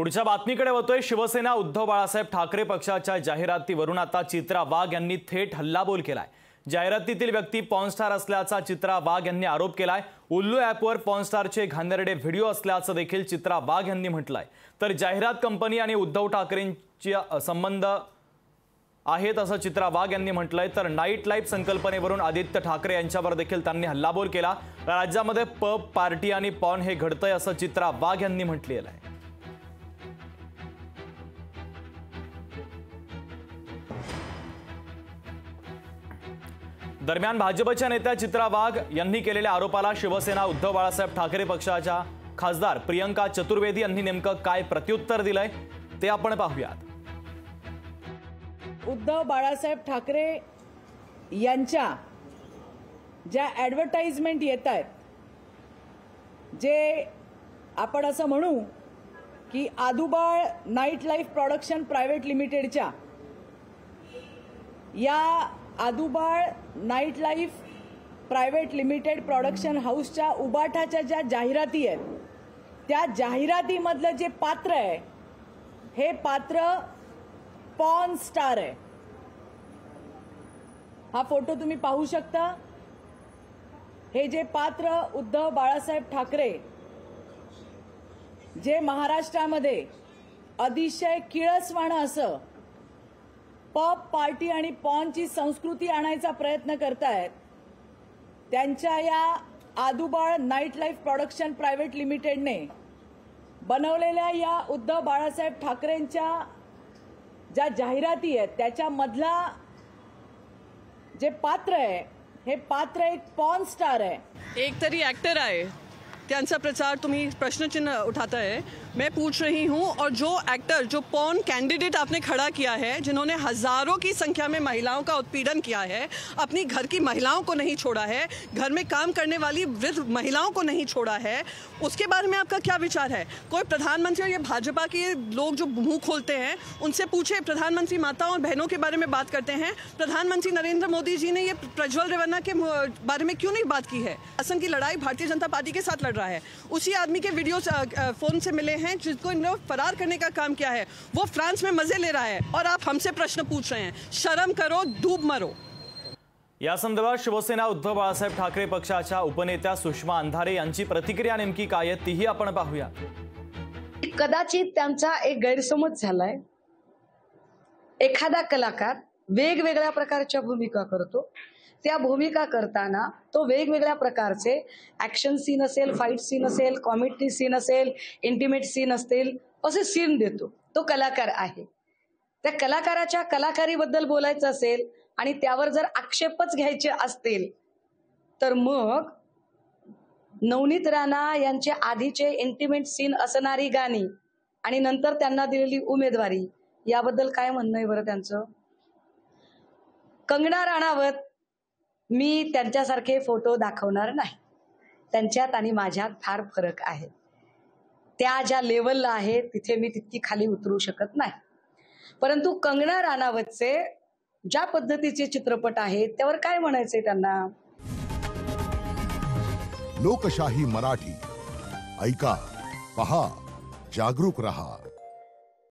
पुढच्या बातमीकडे वळतोय। शिवसेना उद्धव बाळासाहेब ठाकरे पक्षाच्या जाहिरातीवरून आता चित्रा वाघ यांनी थेट हल्लाबोल केलाय। जाहिरातीतील व्यक्ती पॉर्नस्टार असल्याचा चित्रा वाघ यांनी आरोप केलाय। उल्लू ॲपवर पॉर्नस्टारचे घाणेरडे व्हिडिओ असल्याचं देखील चित्रा वाघ यांनी म्हटलंय। तर जाहिरात कंपनी आणि उद्धव ठाकरेंची संबंध आहेत असं चित्रा वाघ यांनी म्हटलंय। तर नाईट लाईफ संकल्पनेवरून आदित्य ठाकरे यांच्यावर देखील त्यांनी हल्लाबोल केला। राज्यामध्ये पब पार्टी आणि पॉर्न हे घडतंय असं चित्रा वाघ यांनी म्हटलेलं आहे। दरम्यान भाजपच्या नेत्या चित्रा वाघ यांनी केलेल्या आरोपाला शिवसेना उद्धव बाळासाहेब ठाकरे पक्षाच्या खासदार प्रियंका चतुर्वेदी यांनी नेमकं काय प्रत्युत्तर दिलंय ते आपण पाहूयात। उद्धव बाळासाहेब ठाकरे यांच्या ज्या ॲडव्हर्टाइजमेंट येत आहेत, जे आपण असं म्हणू की Adubal night life production private लिमिटेडच्या या आदुबाळ night life private limited production हाऊसच्या उबाठाच्या ज्या जाहिराती आहेत, त्या जाहिरातीमधलं जे पात्र आहे हे पात्र पॉर्न स्टार आहे। हा फोटो तुम्ही पाहू शकता। हे जे पात्र उद्धव बाळासाहेब ठाकरे जे महाराष्ट्रामध्ये अतिशय किळसवाणं असं पब पार्टी आणि पॉर्नची संस्कृती आणायचा प्रयत्न करतायत, त्यांच्या या आदुबाळ नाईट लाईफ प्रोडक्शन प्रायव्हेट लिमिटेडने बनवलेल्या या उद्धव बाळासाहेब ठाकरेंच्या ज्या जाहिराती आहेत त्याच्यामधला जे पात्र आहे हे पात्र एक पॉर्न स्टार आहे। एक तरी एक्टर आहे, त्यांचा प्रचार तुम्ही प्रश्नचिन्ह उठाता है। मैं पूछ रही हूँ, और जो एक्टर, जो पॉर्न कैंडिडेट आपने खड़ा किया है, जिन्होंने हजारों की संख्या में महिलाओं का उत्पीड़न किया है, अपनी घर की महिलाओं को नहीं छोड़ा है, घर में काम करने वाली वृद्ध महिलाओं को नहीं छोड़ा है, उसके बारे में आपका क्या विचार है? कोई प्रधानमंत्री और ये भाजपा के लोग जो मुंह खोलते हैं उनसे पूछे, प्रधानमंत्री माताओं और बहनों के बारे में बात करते हैं। प्रधानमंत्री नरेंद्र मोदी जी ने ये प्रज्वल रेवन्ना के बारे में क्यों नहीं बात की है? असम की लड़ाई भारतीय जनता पार्टी के साथ लड़ रहा है, उसी आदमी के वीडियोस फोन से मिले हैं जिसको इन लोग फरार करने का काम किया है, वो फ्रांस में मजे ले रहा है और आप हमसे प्रश्न पूछ रहे हैं। शर्म करो, डूब मरो। या संदर्भात शिवसेना उद्धव बाळासाहेब ठाकरे पक्षाच्या उपनेत्या सुषमा अंधारे यांची प्रतिक्रिया नेमकी काय आहे तीही आपण पाहूया। कदाचित त्यांचा एक गैरसमज झालाय। एखादा कलाकार वेगवेगळ्या प्रकारच्या भूमिका करतो, त्या भूमिका करताना तो वेगवेगळ्या प्रकारचे ऍक्शन सीन असेल, फाईट सीन असेल, कॉमेडी सीन असेल, इंटिमेट सीन असतील, असे सीन देतो। तो कलाकार आहे। त्या कलाकाराच्या कलाकारीबद्दल बोलायचं असेल आणि त्यावर जर आक्षेपच घ्यायचे असतील तर मग नवनीत राणा यांचे आधीचे इंटिमेट सीन असणारी गाणी आणि नंतर त्यांना दिलेली उमेदवारी याबद्दल काय म्हणणं आहे बरं त्यांचं? कंगना राणावत मी त्यांच्यासारखे फोटो दाखवणार नाही। त्यांच्यात आणि माझ्यात फार फरक आहे। त्या ज्या लेवलला आहे तिथे मी तितकी खाली उतरू शकत नाही। परंतु कंगना राणावतचे ज्या पद्धतीचे चित्रपट आहेत त्यावर काय म्हणायचंय त्यांना? लोकशाही मराठी ऐका, पहा, जागरूक रहा।